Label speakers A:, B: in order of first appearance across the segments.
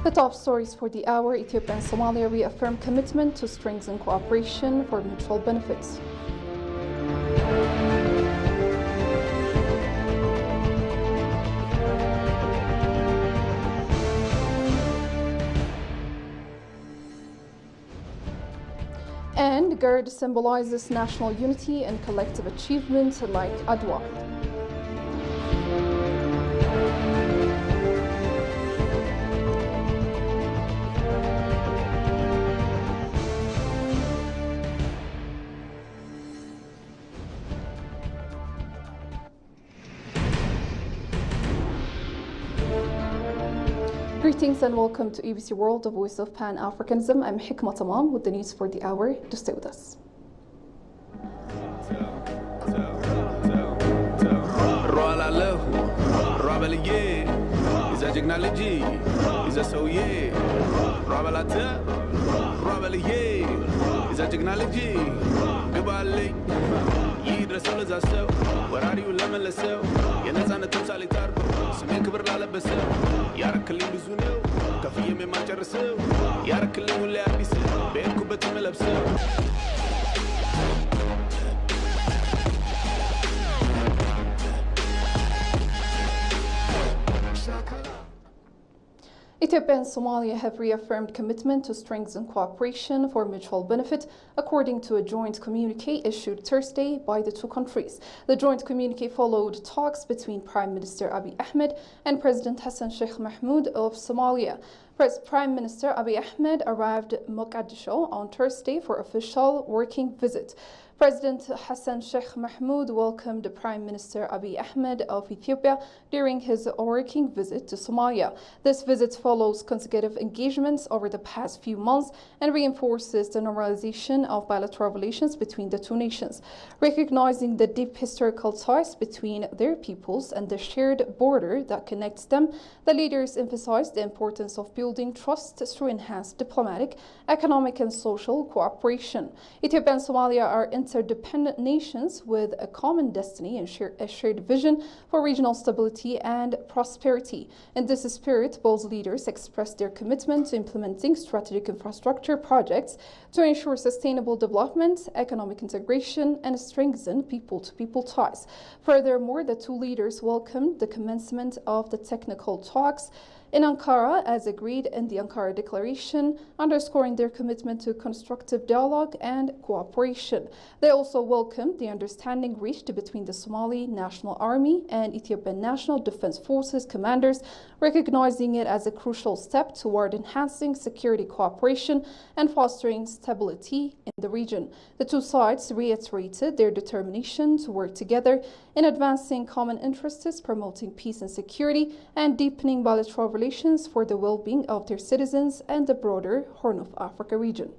A: The top stories for the hour: Ethiopia and Somalia reaffirm commitment to strengthen cooperation for mutual benefits. And GERD symbolizes national unity and collective achievement like Adwa. Greetings and welcome to ABC World, the voice of Pan-Africanism. I'm Hikma Tamam with the news for the hour. Just stay with us.
B: سمين كبر لا لبسه يارك اللي بزونه كفيه ما جرسه يارك اللي ولا عبيسه بينكم بتم لبسه
A: Ethiopia and Somalia have reaffirmed commitment to strengthen cooperation for mutual benefit, according to a joint communique issued Thursday by the two countries. The joint communique followed talks between Prime Minister Abiy Ahmed and President Hassan Sheikh Mahmoud of Somalia. Prime Minister Abiy Ahmed arrived Mogadishu on Thursday for official working visit. President Hassan Sheikh Mahmoud welcomed Prime Minister Abiy Ahmed of Ethiopia during his working visit to Somalia. This visit follows consecutive engagements over the past few months and reinforces the normalization of bilateral relations between the two nations. Recognizing the deep historical ties between their peoples and the shared border that connects them, the leaders emphasized the importance of building trust through enhanced diplomatic, economic, and social cooperation. Ethiopia and Somalia are interdependent nations with a common destiny and a shared vision for regional stability and prosperity. In this spirit, both leaders expressed their commitment to implementing strategic infrastructure projects to ensure sustainable development, economic integration, and strengthen people-to-people ties. Furthermore, the two leaders welcomed the commencement of the technical talks in Ankara, as agreed in the Ankara Declaration, underscoring their commitment to constructive dialogue and cooperation. They also welcomed the understanding reached between the Somali National Army and Ethiopian National Defense Forces commanders, recognizing it as a crucial step toward enhancing security cooperation and fostering stability in the region. The two sides reiterated their determination to work together in advancing common interests, promoting peace and security, and deepening bilateral relations for the well-being of their citizens and the broader Horn of Africa region.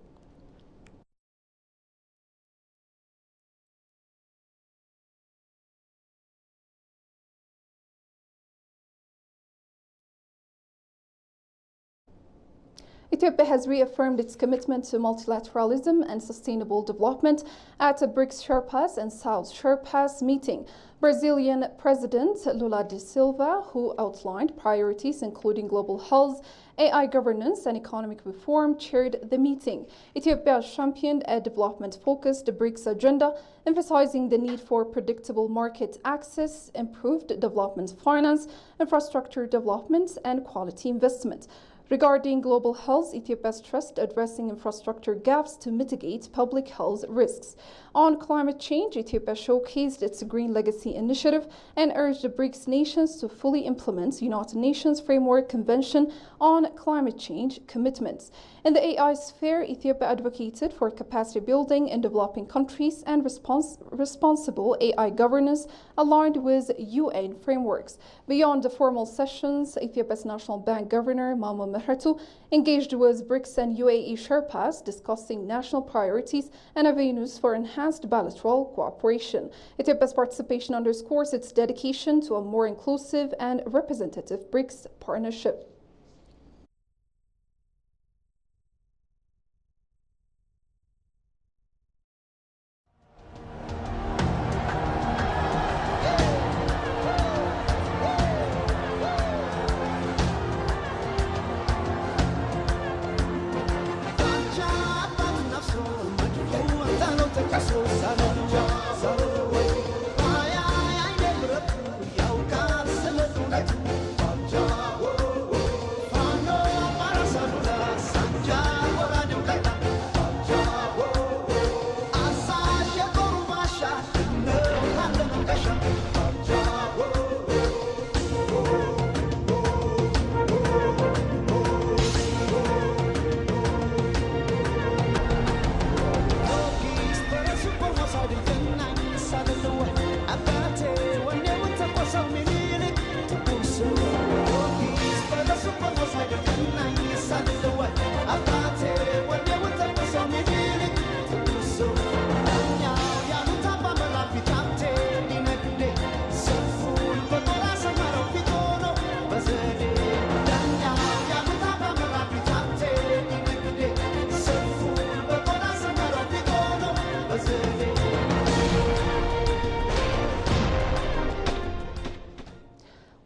A: Ethiopia has reaffirmed its commitment to multilateralism and sustainable development at a BRICS Sherpas and South Sherpas meeting. Brazilian President Lula da Silva, who outlined priorities including global health, AI governance, and economic reform, chaired the meeting. Ethiopia championed a development-focused BRICS agenda, emphasizing the need for predictable market access, improved development finance, infrastructure development, and quality investment. Regarding global health, Ethiopia stressed addressing infrastructure gaps to mitigate public health risks. On climate change, Ethiopia showcased its Green Legacy initiative and urged the BRICS nations to fully implement United Nations Framework Convention on Climate Change commitments. In the AI sphere, Ethiopia advocated for capacity building in developing countries and responsible AI governance aligned with UN frameworks. Beyond the formal sessions, Ethiopia's National Bank Governor Mamo Mehratu engaged with BRICS and UAE Sherpas, discussing national priorities and avenues for enhanced bilateral cooperation. Ethiopia's participation underscores its dedication to a more inclusive and representative BRICS partnership.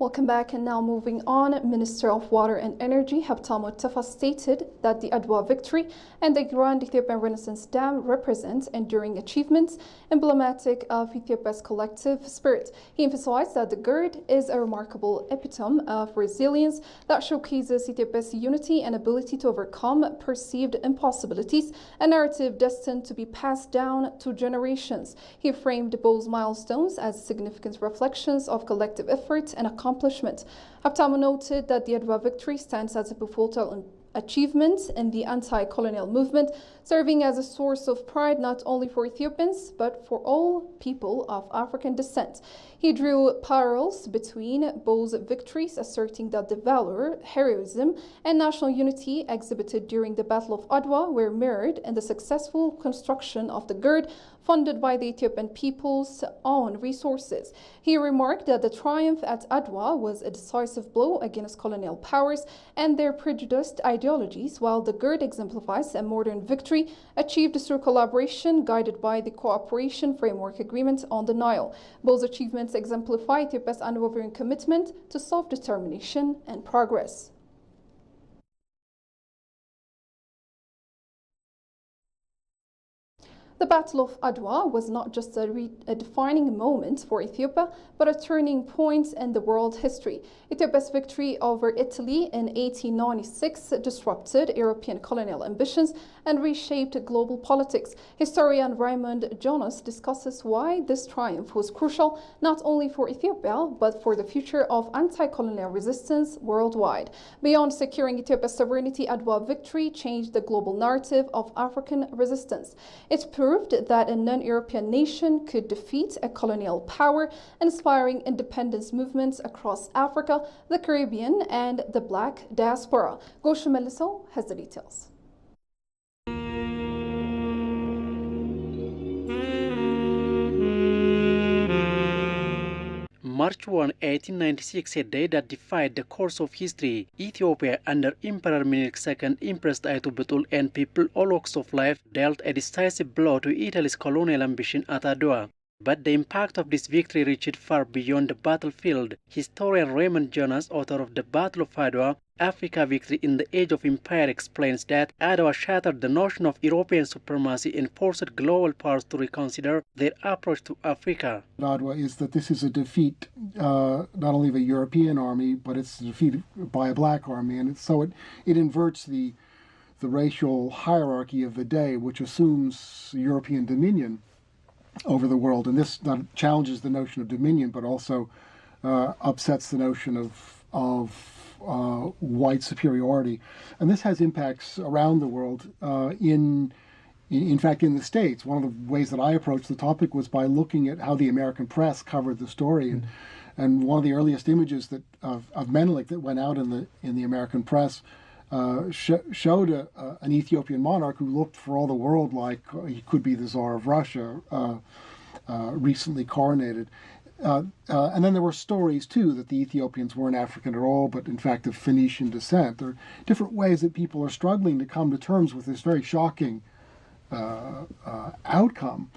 A: Welcome back, and now moving on. Minister of Water and Energy Habtam Mustafa stated that the Adwa victory and the Grand Ethiopian Renaissance Dam represent enduring achievements emblematic of Ethiopia's collective spirit. He emphasized that the GERD is a remarkable epitome of resilience that showcases Ethiopia's unity and ability to overcome perceived impossibilities, a narrative destined to be passed down to generations. He framed both milestones as significant reflections of collective effort and accomplishment. Habtam noted that the Adwa victory stands as a pivotal achievement in the anti-colonial movement, serving as a source of pride not only for Ethiopians but for all people of African descent. He drew parallels between both victories, asserting that the valor, heroism, and national unity exhibited during the Battle of Adwa were mirrored in the successful construction of the GERD, funded by the Ethiopian people's own resources. He remarked that the triumph at Adwa was a decisive blow against colonial powers and their prejudiced ideologies, while the GERD exemplifies a modern victory achieved through collaboration guided by the Cooperation Framework Agreement on the Nile. Both achievements exemplify Ethiopia's unwavering commitment to self-determination and progress. The Battle of Adwa was not just a defining moment for Ethiopia, but a turning point in the world history. Ethiopia's victory over Italy in 1896 disrupted European colonial ambitions and reshaped global politics. Historian Raymond Jonas discusses why this triumph was crucial not only for Ethiopia, but for the future of anti-colonial resistance worldwide. Beyond securing Ethiopia's sovereignty, Adwa victory changed the global narrative of African resistance. It proved that a non-European nation could defeat a colonial power, inspiring independence movements across Africa, the Caribbean, and the Black diaspora. Gosha Meliso has the details.
C: March 1, 1896, a day that defied the course of history. Ethiopia, under Emperor Minilik II, Empress Taitu Butul, and people all walks of life, dealt a decisive blow to Italy's colonial ambition at Adwa. But the impact of this victory reached far beyond the battlefield. Historian Raymond Jonas, author of The Battle of Adwa, Africa Victory in the Age of Empire, explains that Adwa shattered the notion of European supremacy and forced global powers to reconsider their approach to Africa.
D: Adwa is that this is a defeat not only of a European army, but it's a defeat by a black army, and so it inverts the racial hierarchy of the day, which assumes European dominion over the world. And this not challenges the notion of dominion, but also upsets the notion of white superiority. And this has impacts around the world. In fact, in the States, one of the ways that I approached the topic was by looking at how the American press covered the story. And one of the earliest images of Menelik that went out in the American press showed an Ethiopian monarch who looked for all the world like he could be the Tsar of Russia, recently coronated. And then there were stories, too, that the Ethiopians weren't African at all, but in fact of Phoenician descent. There are different ways that people are struggling to come to terms with this very shocking outcome.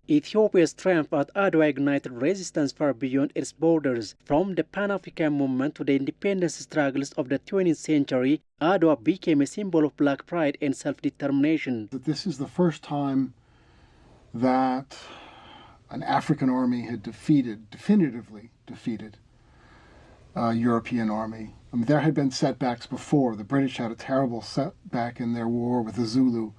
C: Ethiopia's triumph at Adwa ignited resistance far beyond its borders. From the Pan-African movement to the independence struggles of the 20th century, Adwa became a symbol of black pride and self-determination.
D: This is the first time that an African army had definitively defeated a European army. I mean, there had been setbacks before. The British had a terrible setback in their war with the Zulu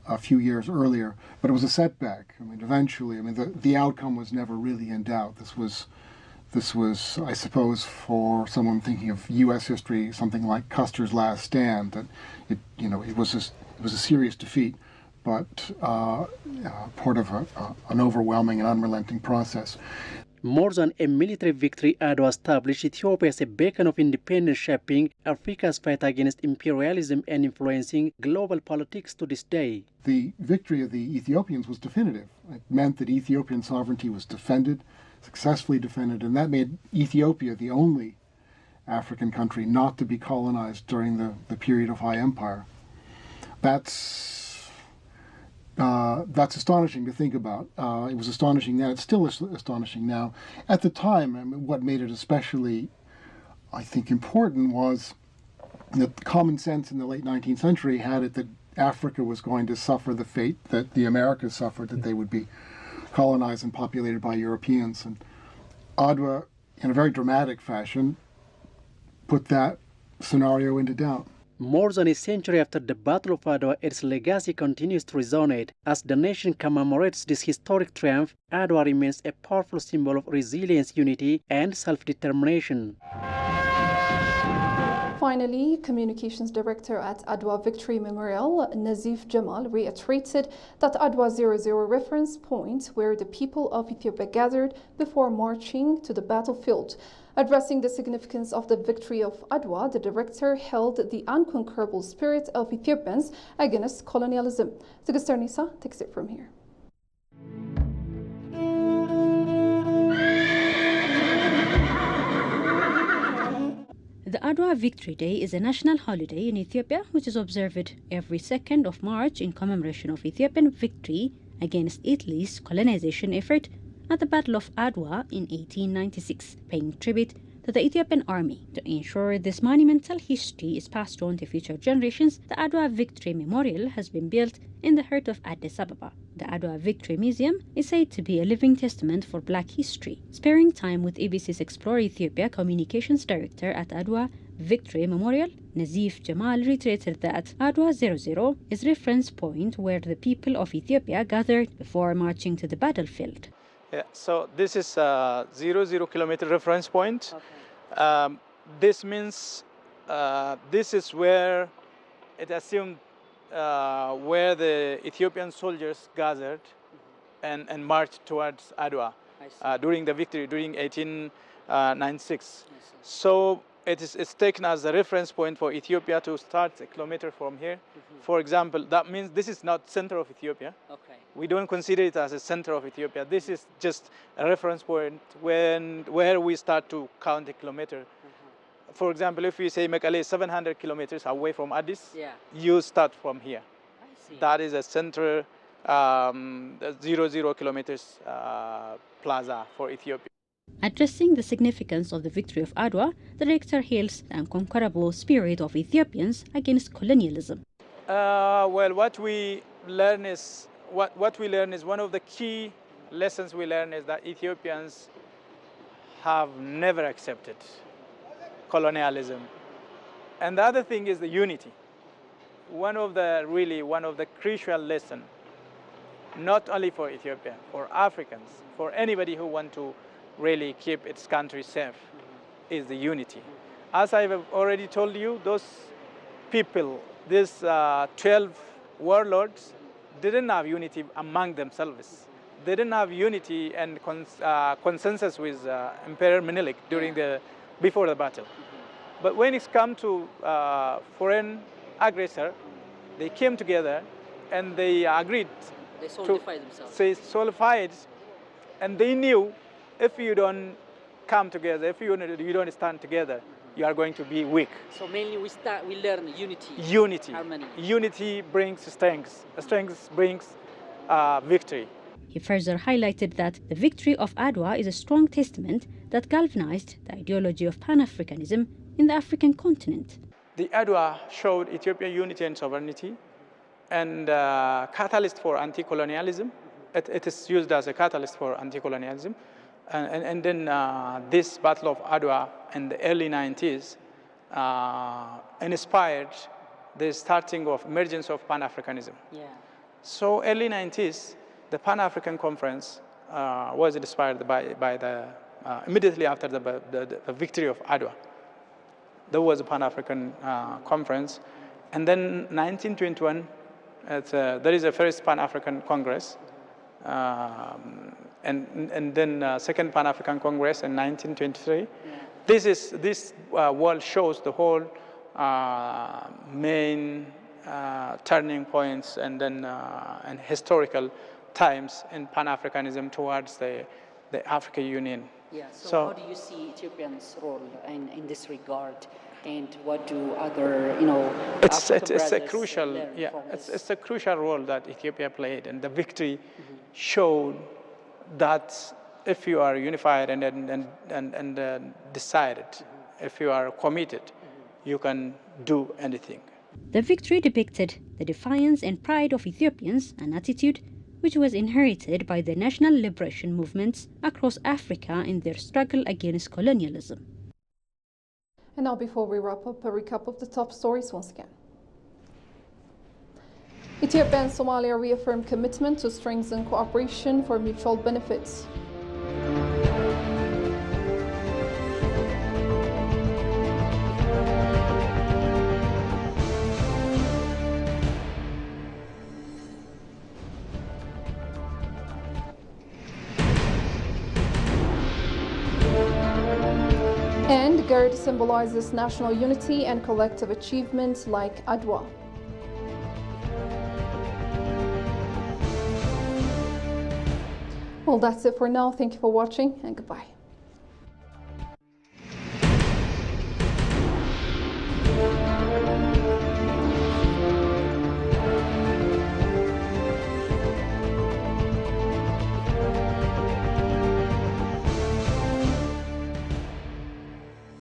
D: a few years earlier, but it was a setback. I mean, eventually, the outcome was never really in doubt. This was, I suppose, for someone thinking of U.S. history, something like Custer's Last Stand. That it was a serious defeat, but part of an overwhelming and unrelenting process.
C: More than a military victory, Adwa established Ethiopia as a beacon of independence, shaping Africa's fight against imperialism and influencing global politics to this day.
D: The victory of the Ethiopians was definitive. It meant that Ethiopian sovereignty was defended, successfully defended, and that made Ethiopia the only African country not to be colonized during the period of High Empire. That's That's astonishing to think about. It was astonishing then. It's still astonishing now. At the time, I mean, what made it especially, I think, important was that common sense in the late 19th century had it that Africa was going to suffer the fate that the Americas suffered, that they would be colonized and populated by Europeans. And Adwa, in a very dramatic fashion, put that scenario into doubt.
C: More than a century after the Battle of Adwa, its legacy continues to resonate. As the nation commemorates this historic triumph, Adwa remains a powerful symbol of resilience, unity, and self-determination.
A: Finally, Communications Director at Adwa Victory Memorial, Nazif Jamal, reiterated that Adwa 00 reference point where the people of Ethiopia gathered before marching to the battlefield. Addressing the significance of the victory of Adwa, the director held the unconquerable spirit of Ethiopians against colonialism. Tigistar Nisa takes it from here.
E: The Adwa Victory Day is a national holiday in Ethiopia which is observed every 2nd of March in commemoration of Ethiopian victory against Italy's colonization effort at the Battle of Adwa in 1896, paying tribute to the Ethiopian army. To ensure this monumental history is passed on to future generations, the Adwa Victory Memorial has been built in the heart of Addis Ababa. The Adwa Victory Museum is said to be a living testament for Black history. Sparing time with ABC's Explore Ethiopia Communications Director at Adwa Victory Memorial, Nazif Jamal reiterated that Adwa 00 is a reference point where the people of Ethiopia gathered before marching to the battlefield.
F: Yeah, so this is a 00 kilometer reference point. Okay. This means this is where it assumed where the Ethiopian soldiers gathered and marched towards Adwa during the victory, during 1896. So it's taken as a reference point for Ethiopia to start a kilometer from here. Mm-hmm. For example, that means this is not center of Ethiopia. Okay. We don't consider it as a center of Ethiopia. This is just a reference point where we start to count a kilometer. For example, if we say Mekelle is 700 kilometers away from Addis, you start from here. I see. That is a center 00 kilometers plaza for Ethiopia.
E: Addressing the significance of the victory of Adwa, the director hails the unconquerable spirit of Ethiopians against colonialism.
F: Well, what we learn is one of the key lessons we learn is that Ethiopians have never accepted colonialism. And the other thing is the unity. One of the crucial lessons, not only for Ethiopia, for Africans, for anybody who want to really keep its country safe, is the unity. As I've already told you, those people, these 12 warlords, didn't have unity among themselves. They didn't have unity and consensus with Emperor Menelik before the battle. But when it's come to foreign aggressor, they came together and they agreed.
E: They solidified themselves.
F: They solidified, and they knew if you don't come together, if you don't stand together, you are going to be weak.
E: So mainly we learn unity.
F: Unity.
E: Harmony.
F: Unity brings strength. Strength brings victory.
E: He further highlighted that the victory of Adwa is a strong testament that galvanized the ideology of Pan-Africanism in the African continent.
F: The Adwa showed Ethiopian unity and sovereignty and catalyst for anti-colonialism. It is used as a catalyst for anti-colonialism. And then this Battle of Adwa in the early 90s inspired the starting of emergence of Pan-Africanism. Yeah. So early 90s, the Pan-African Conference was inspired by the immediately after the victory of Adwa. There was a Pan-African conference, and then 1921, there is a first Pan-African Congress, and then second Pan-African Congress in 1923. Yeah. This wall shows the whole main turning points and then and historical times in Pan-Africanism towards the African Union.
E: Yeah. So how do you see Ethiopians' role in this regard?
G: And what do other,
F: It's
G: African
F: a
G: brothers
F: crucial,
G: learn
F: yeah,
G: from this?
F: it's a crucial role that Ethiopia played, and the victory showed that if you are unified and decided, if you are committed, you can do anything.
E: The victory depicted the defiance and pride of Ethiopians, an attitude which was inherited by the national liberation movements across Africa in their struggle against colonialism.
A: And now, before we wrap up, a recap of the top stories once again. Ethiopia and Somalia reaffirmed commitment to strengthen cooperation for mutual benefits. And GERD symbolizes national unity and collective achievements like Adwa. Well, that's it for now. Thank you for watching and goodbye.